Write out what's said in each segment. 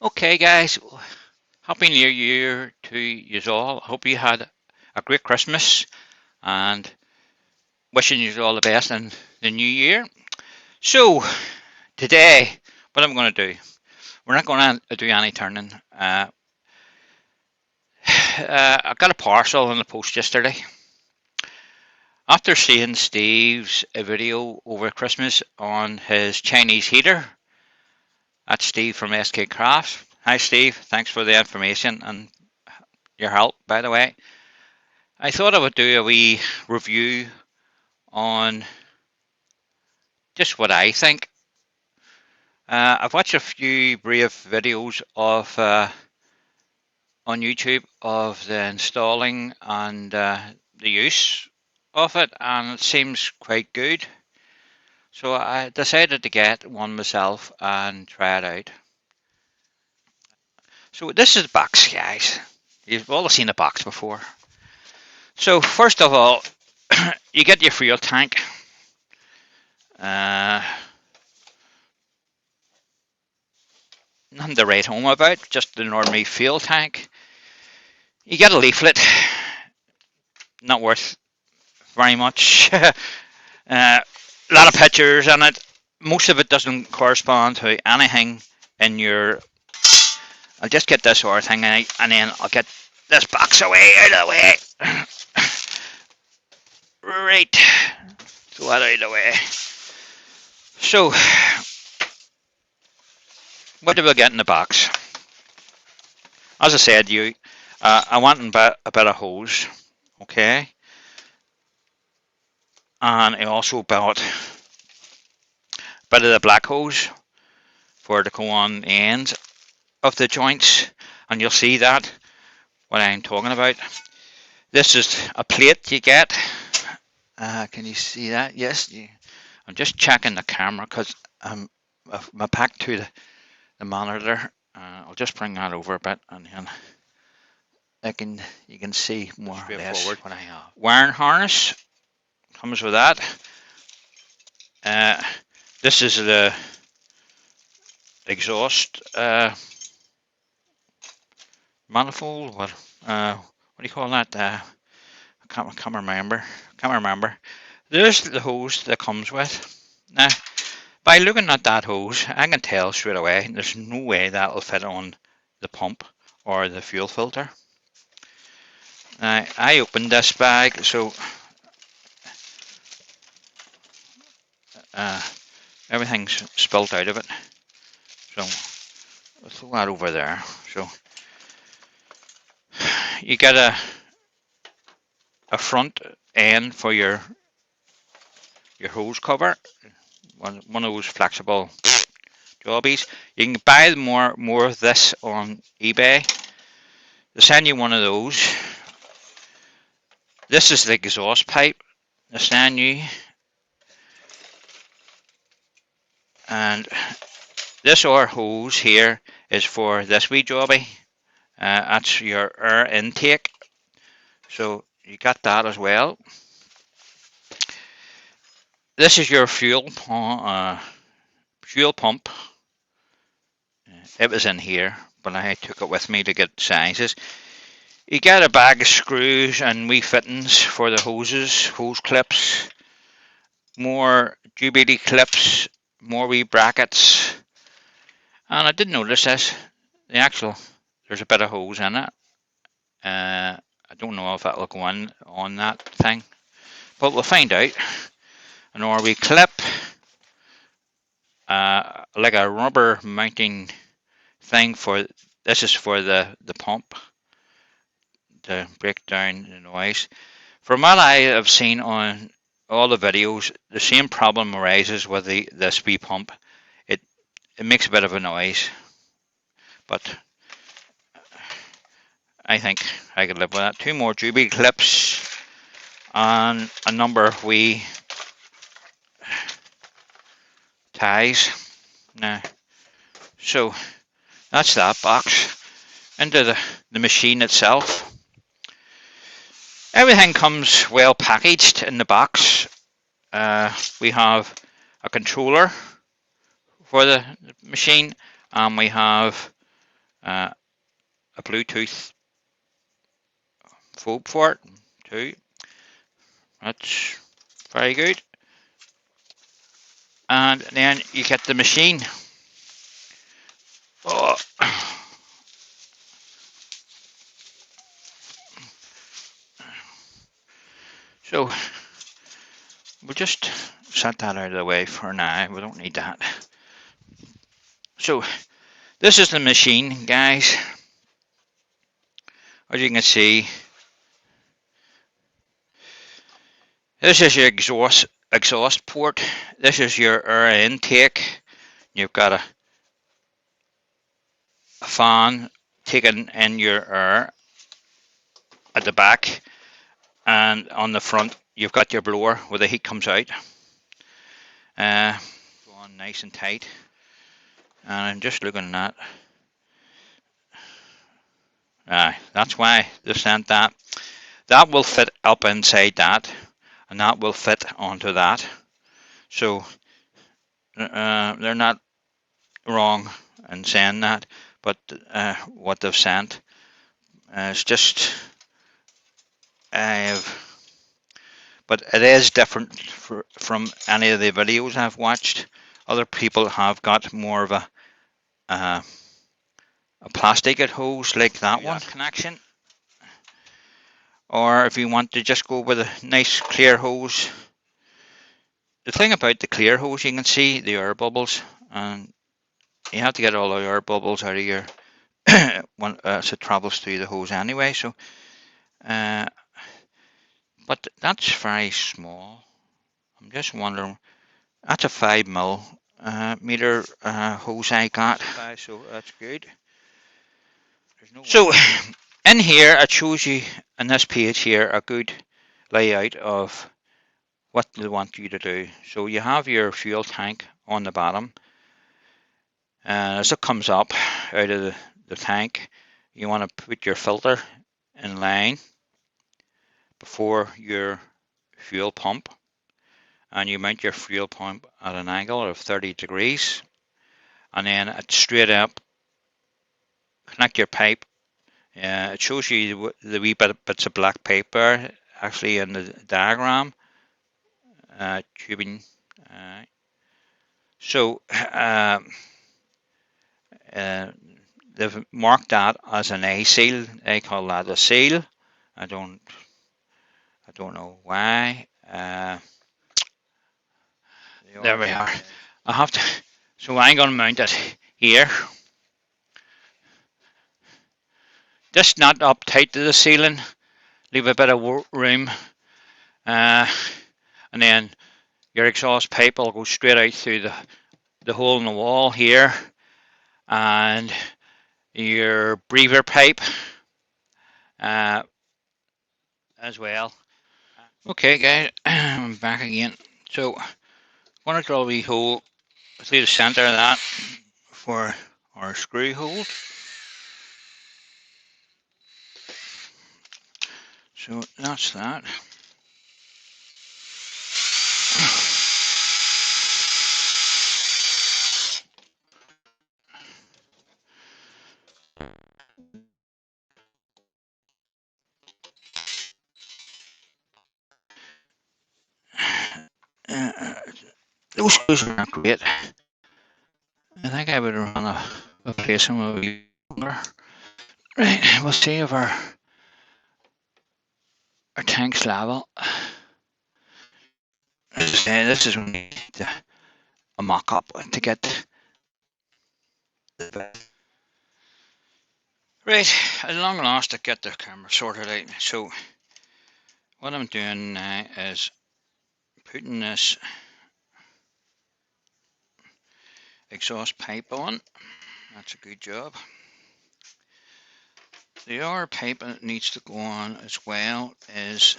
Okay, guys, Happy New Year to you all. Hope you had a great Christmas and wishing you all the best in the new year. So, today, what I'm going to do, we're not going to do any turning. I got a parcel in the post yesterday. After seeing Steve's video over Christmas on his Chinese heater, that's Steve from SK Crafts. Hi, Steve. Thanks for the information and your help, by the way. I thought I would do a wee review on just what I think. I've watched a few brief videos of on YouTube of the installing and the use of it, and it seems quite good. So I decided to get one myself and try it out. So this is the box, guys. You've all seen the box before. So first of all, you get your fuel tank. Uh, Nothing to write home about, just the normally fuel tank. You get a leaflet, not worth very much. A lot of pictures in it. Most of it doesn't correspond to anything in your. I'll just get this other thing out, and then I'll get this box away out of the way. Right, throw that out of the way. So, what do we get in the box? As I said, I want a bit of hose, okay, and I also bought a bit of the black hose for to go on the ends of the joints, and you'll see that what I'm talking about. This is a plate you get. Can you see that? Yes. I'm just checking the camera because my back to the monitor. I'll just bring that over a bit, and then you can see more straightforward what I have. Wiring harness comes with that. This is the exhaust manifold. What do you call that? I can't remember. There's the hose that comes with. Now, by looking at that hose, I can tell straight away there's no way that'll fit on the pump or the fuel filter. Now, I opened this bag, so everything's spilt out of it. So I'll throw that over there. So you get a front end for your hose cover, one of those flexible jobbies. You can buy more of this on eBay. They send you one of those. This is the exhaust pipe they send you, and this other hose here is for this wee jobby. That's your air intake, so you got that as well. This is your fuel pump. It was in here, but I took it with me to get sizes. You get a bag of screws and wee fittings for the hoses, hose clips, more Jubilee clips, more wee brackets. And I did notice this. There's a bit of hose in it. I don't know if that'll go in on that thing, but we'll find out. An wee clip, like a rubber mounting thing for. This is for the pump to break down the noise. From what I have seen on all the videos, the same problem arises with this wee pump. It makes a bit of a noise, but I think I could live with that. Two more Jubilee clips and a number of wee ties. Now, so that's that box. Into the machine itself. Everything comes well packaged in the box. We have a controller for the machine, and we have a Bluetooth fob for it too. That's very good. And then you get the machine. Oh. So we'll just set that out of the way for now. We don't need that. So this is the machine, guys. As you can see, this is your exhaust port. This is your air intake. You've got a fan taking in your air at the back, and on the front you've got your blower where the heat comes out. Going nice and tight, and I'm just looking at that. That's why they sent that. That will fit up inside that, and that will fit onto that. So they're not wrong in saying that, but what they've sent is just but it is different from any of the videos I've watched. Other people have got more of a plastic hose like that one connection, or if you want to just go with a nice clear hose. The thing about the clear hose, you can see the air bubbles, and you have to get all the air bubbles out of your when as it travels through the hose anyway. So, but that's very small. I'm just wondering. That's a 5 millimeter hose I got. So that's good. So in here it shows you in this page here a good layout of what they want you to do. So you have your fuel tank on the bottom. As it comes up out of the tank, you want to put your filter in line before your fuel pump, and you mount your fuel pump at an angle of 30 degrees, and then it's straight up. Connect your pipe. It shows you the wee bits of black paper actually in the diagram. Tubing. So they've marked that as an A seal. They call that a seal. I don't know why. There we are. I have to. So I'm going to mount it here. Just not up tight to the ceiling. Leave a bit of room. And then your exhaust pipe will go straight out through the hole in the wall here, and your breather pipe as well. Okay guys, I'm back again. So I'm going to drill a wee hole through the centre of that for our screw hole. So that's that. Those screws are not great. I think I would run replace them a wee longer. Right, we'll see if our tank's level. This is when we need a mock-up to get right. At long last, I get the camera sorted out. So what I'm doing now is putting this exhaust pipe on. That's a good job. The other pipe that needs to go on as well is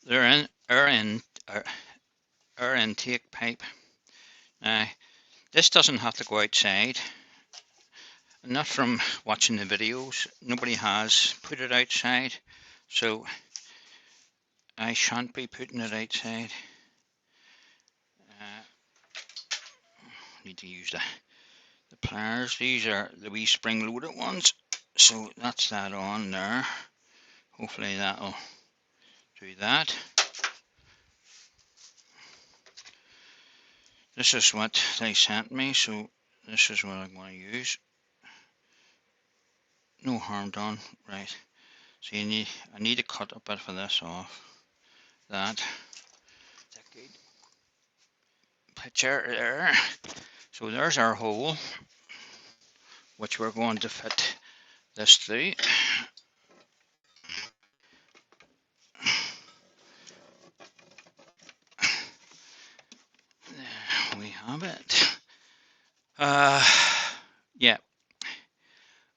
their air intake pipe. Now this doesn't have to go outside. Not from watching the videos. Nobody has put it outside, so I shan't be putting it outside. need to use the pliers. These are the wee spring loaded ones, so that's that on there. Hopefully that'll do that. This is what they sent me, so this is what I'm going to use. No harm done, right? So I need to cut a bit of this off. That picture there. So there's our hole, which we're going to fit this through. There we have it. Yeah,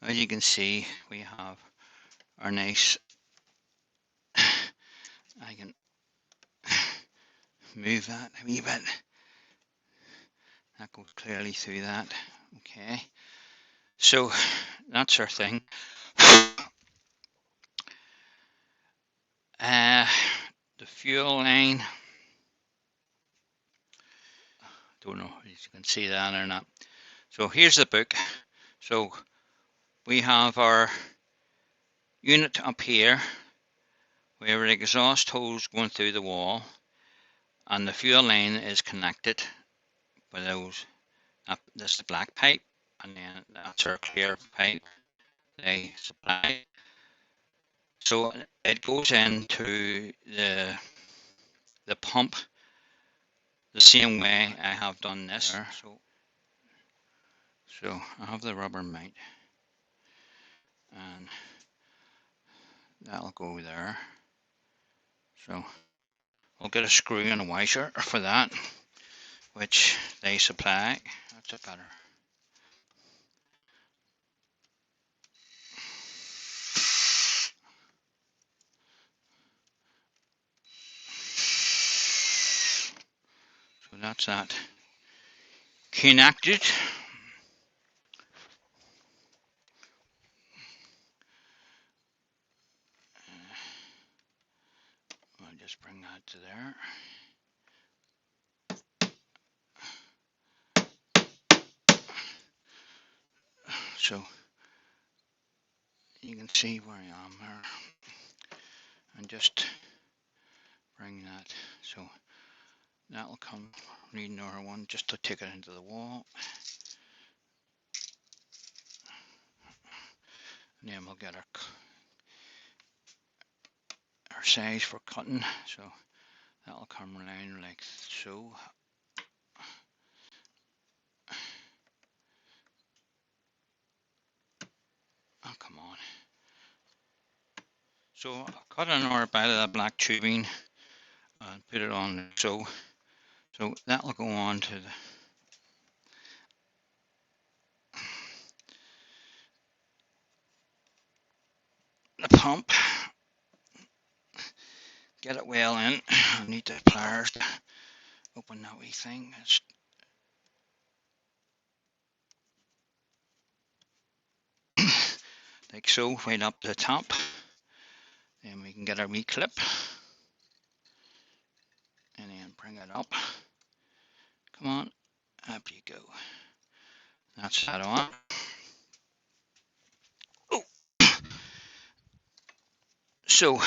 as you can see, we have our nice. I can move that a wee bit. That goes clearly through that. Okay, so that's our thing. The fuel line. Don't know if you can see that or not. So here's the book. So we have our unit up here where the exhaust hose going through the wall, and the fuel line is connected by those. This is the black pipe, and then that's our clear pipe they supply. So it goes into the pump the same way I have done this. So I have the rubber mount, and that'll go there. So I'll get a screw and a washer for that, which they supply. That's a better. So that's that connected. I'll just bring that to there. So you can see where I am there, and just bring that. So that'll come. Need another one just to take it into the wall, and then we'll get our size for cutting. So that'll come around like so. Oh, come on. So I'll cut another bit of the black tubing and put it on so that'll go on to the pump. Get it well in. I need the pliers to open that wee thing. It's like so, right up to the top. Then we can get our wee clip and then bring it up. Come on, up you go. That's that on. Oh. So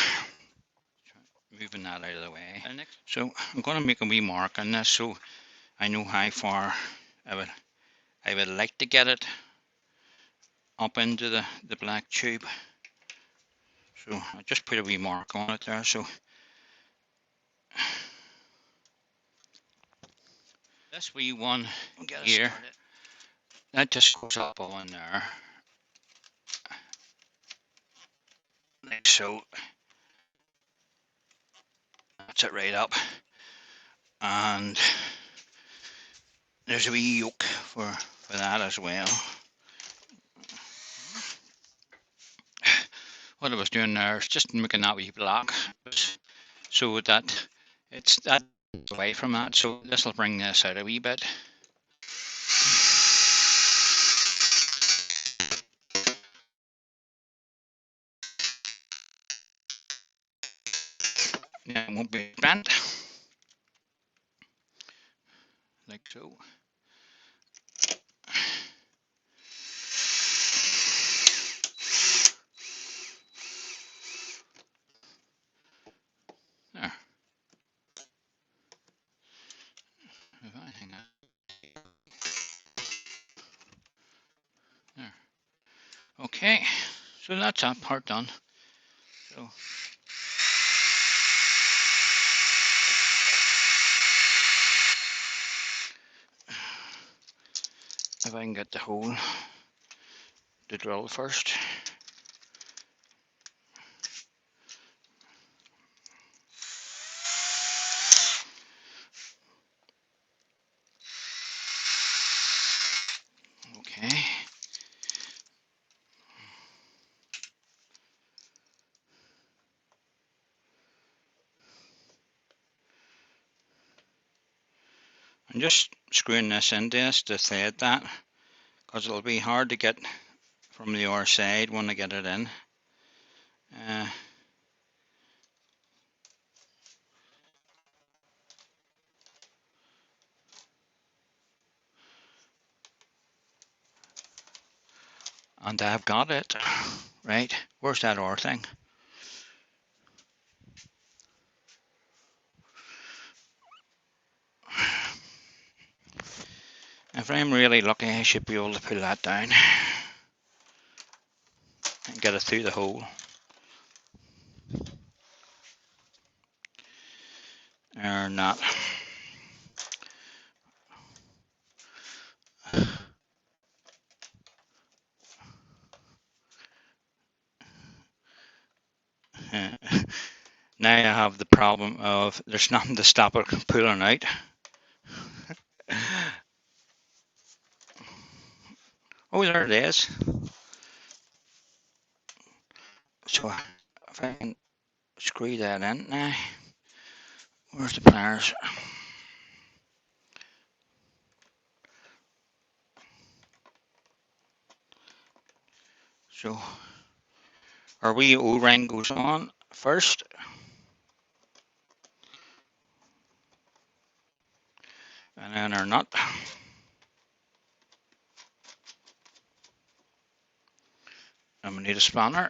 moving that out of the way. So I'm going to make a wee mark on this so I know how far I would like to get it up into the black tube. So I just put a wee mark on it there. So this wee one here, that just goes up on there, like so. That's it right up, and there's a wee yoke for that as well. What I was doing there is just making that wee block so that it's that away from that. So this will bring this out a wee bit. It won't be bent like so. Okay, so that's that part done. So if I can get the hole to drill first. Okay. I'm just screwing this into this to thread that, because it'll be hard to get from the other side when I get it in. And I've got it. Right, where's that other thing? If I'm really lucky, I should be able to pull that down and get it through the hole. Or not. Now I have the problem of there's nothing to stop it pulling out. Oh, there it is. So if I can screw that in now. Where's the pliers? So our wee O-ring goes on first. And then our nut. And we need a spanner.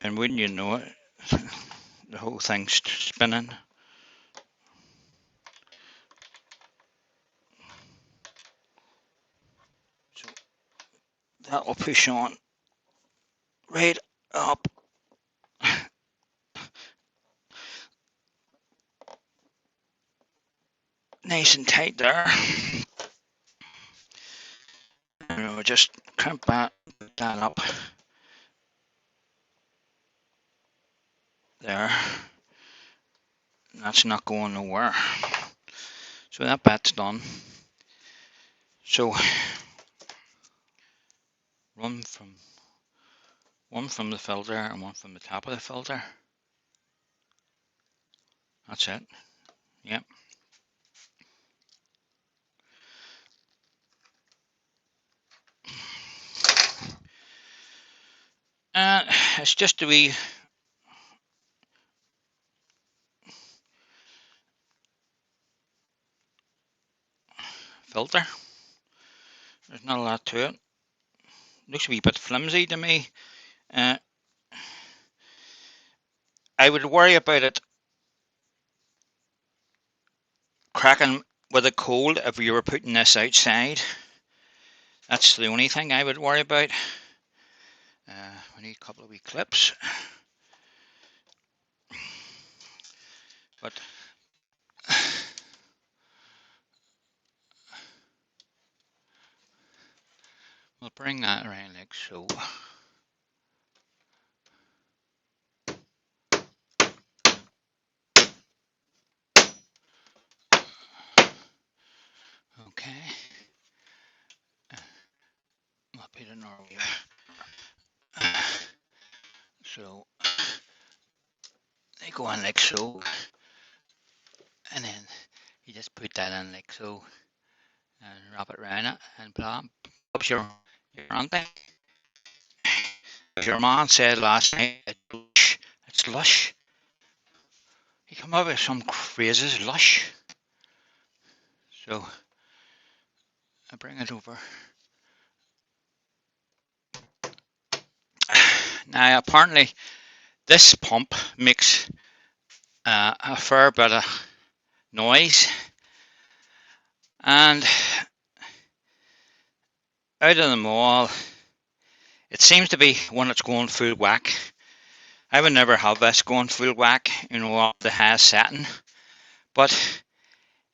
And wouldn't you know it, the whole thing's spinning. So that will push on right up. Nice and tight there. And we'll just crimp that up. There. That's not going nowhere. So that bit's done. So one from the filter and one from the top of the filter. That's it. Yep. And it's just a wee filter. There's not a lot to it. Looks a wee bit flimsy to me. I would worry about it cracking with a cold if you were putting this outside. That's the only thing I would worry about. We need a couple of wee clips. But we'll bring that around like so. Okay. I'll put it in our wheel. So they go on like so. And then you just put that in like so. And wrap it around it and plop up your auntie. Your mom said last night it's lush. You come up with some phrases, lush. So I bring it over. Now apparently This pump makes a fair bit of noise, and out of them all, it seems to be when it's going full whack. I would never have this going full whack, up the highest setting, but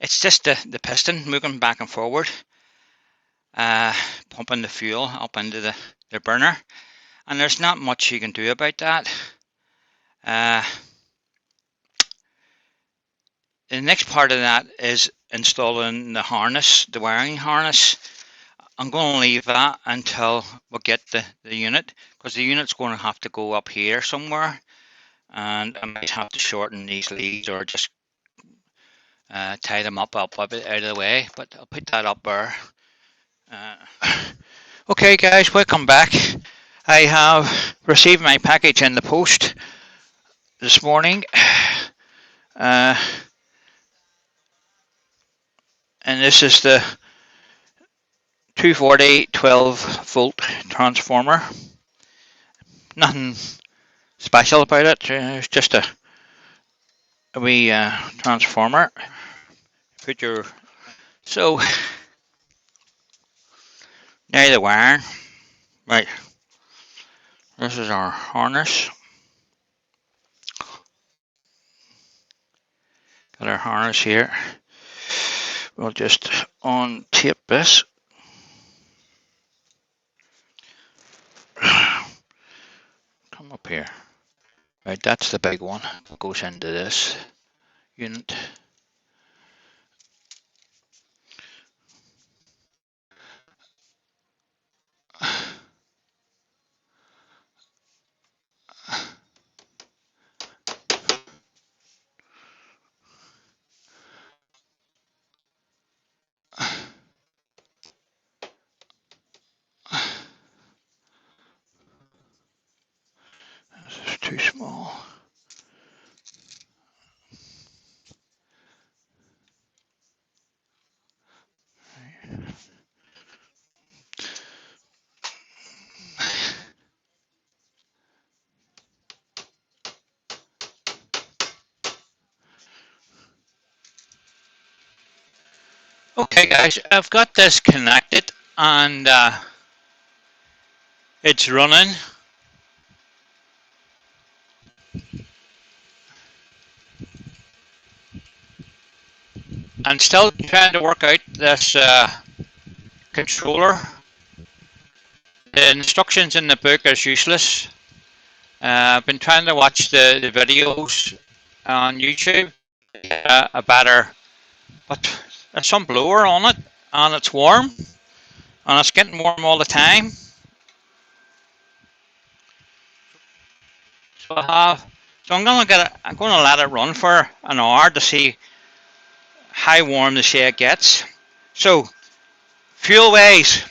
it's just the piston moving back and forward, pumping the fuel up into the burner, and there's not much you can do about that. The next part of that is installing the harness, the wiring harness. I'm going to leave that until we get the unit, because the unit's going to have to go up here somewhere, and I might have to shorten these leads or just tie them up. I'll put it out of the way, but I'll put that up there. Okay guys, welcome back. I have received my package in the post this morning, and this is the 240 12-volt transformer. Nothing special about it, it's just a wee transformer. So now the wiring. Right, this is our harness. Got our harness here. We'll just untape this. Come up here. Right, that's the big one that goes into this unit. This is too small. Okay guys, I've got this connected and it's running. I'm still trying to work out this controller. The instructions in the book is useless. I've been trying to watch the videos on YouTube, a better, but there's some blower on it and it's warm and it's getting warm all the time. So I'm gonna let it run for an hour to see how warm the shade gets. So fuel wise,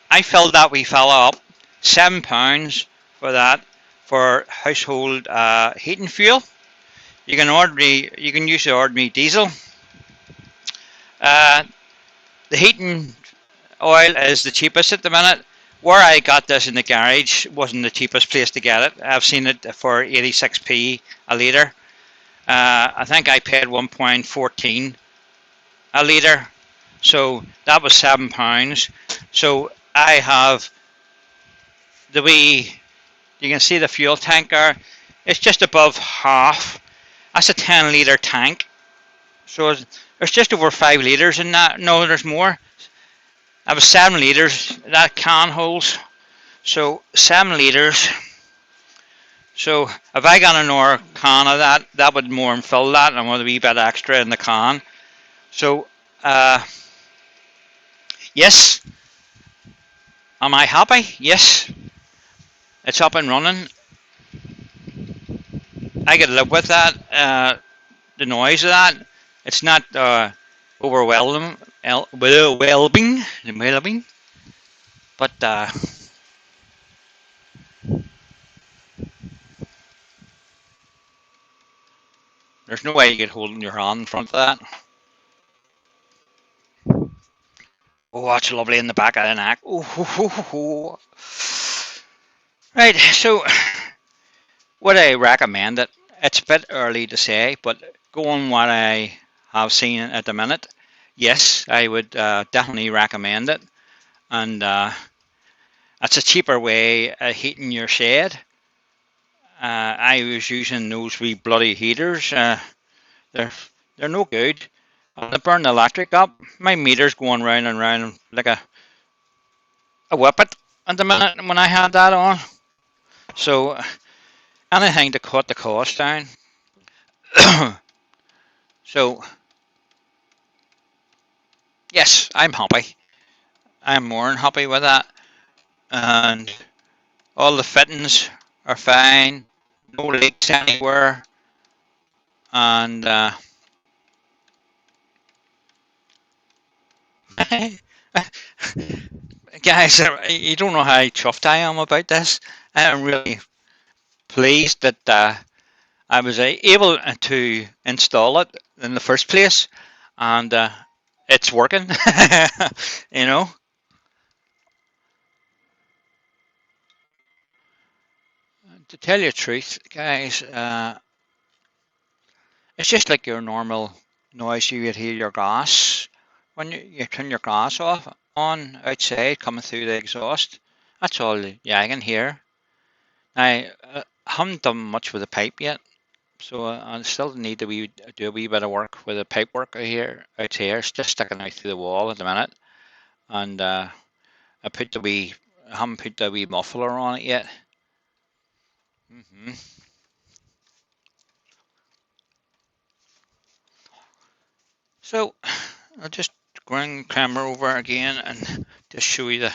I filled that wee fella up, £7 for that, for household heating fuel. You can use the ordinary diesel. The heating oil is the cheapest at the minute. Where I got this in the garage wasn't the cheapest place to get it. I've seen it for 86p a litre. I think I paid £1.14 a litre, so that was £7. So I have the wee, you can see the fuel tank there, it's just above half. That's a 10 litre tank, so there's just over 5 litres in that. No, there's more. That was 7 litres that can holds, so 7 litres. So if I got another can of that would more than fill that, and with a wee bit extra in the can. So yes, am I happy? Yes, it's up and running. I could live with that. The noise of that. It's not overwhelming, but there's no way you could hold your hand in front of that. Oh, that's lovely in the back of the neck. Ooh, hoo, hoo, hoo. Right, so Would I recommend it? It's a bit early to say, but going what I have seen at the minute, yes, I would definitely recommend it. And it's a cheaper way of heating your shed. I was using those wee bloody heaters. They're they're no good. And they burn the electric up. My meter's going round and round like a whippet at the minute when I had that on. So anything to cut the cost down. So yes, I'm happy. I'm more than happy with that. And all the fittings are fine. No leaks anywhere. And guys, you don't know how chuffed I am about this. I am really pleased that I was able to install it in the first place, and it's working. you know, to tell you the truth, guys, it's just like your normal noise you would hear your gas when you turn your gas off on outside coming through the exhaust. That's all. Yeah, I can hear. I haven't done much with the pipe yet. So I still need to do a wee bit of work with the pipe work out here. It's just sticking out through the wall at the minute, and I haven't put the wee muffler on it yet. hmm So I'll just bring the camera over again and just show you the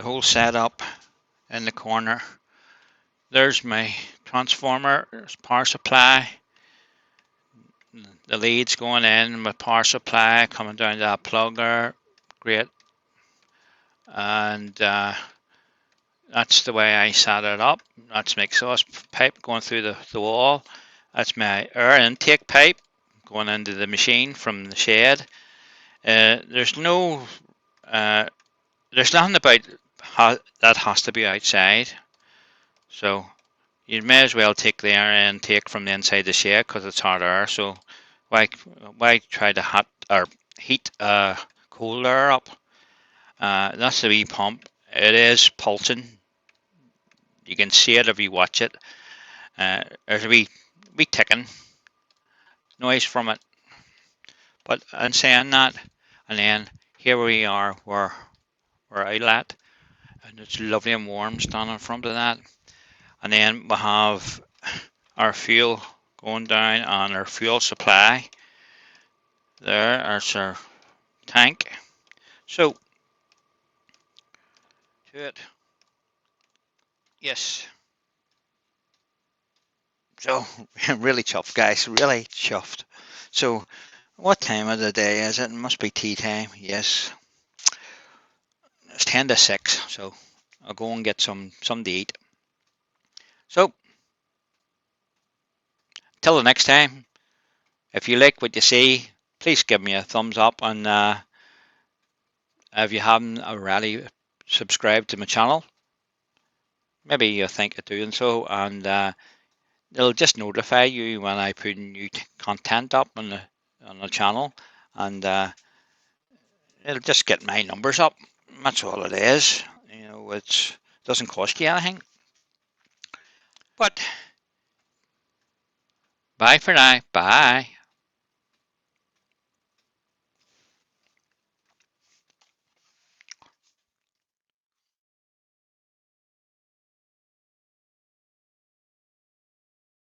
whole setup in the corner. There's my transformer, there's power supply, the leads going in with power supply coming down to that plug there. Great. And that's the way I set it up. That's my exhaust pipe going through the wall. That's my air intake pipe going into the machine from the shed. There's no, uh, there's nothing about that has to be outside. So you may as well take the air intake from the inside the shed because it's hot air. So why try to heat cold air up? That's the wee pump. It is pulsing. You can see it if you watch it. There's a wee ticking noise from it. But in saying that, and then here we are where we're out at, and it's lovely and warm standing in front of that. And then we have our fuel going down on our fuel supply. There's our tank. So to it, yes. So really chuffed, guys. Really chuffed. So what time of the day is it? It must be tea time. Yes, it's 10 to 6. So I'll go and get some to eat. So till the next time, if you like what you see, please give me a thumbs up, and if you haven't already subscribed to my channel, maybe you think of doing so, and it'll just notify you when I put new content up on the channel, and it'll just get my numbers up. That's all it is. It doesn't cost you anything. But bye for now. Bye.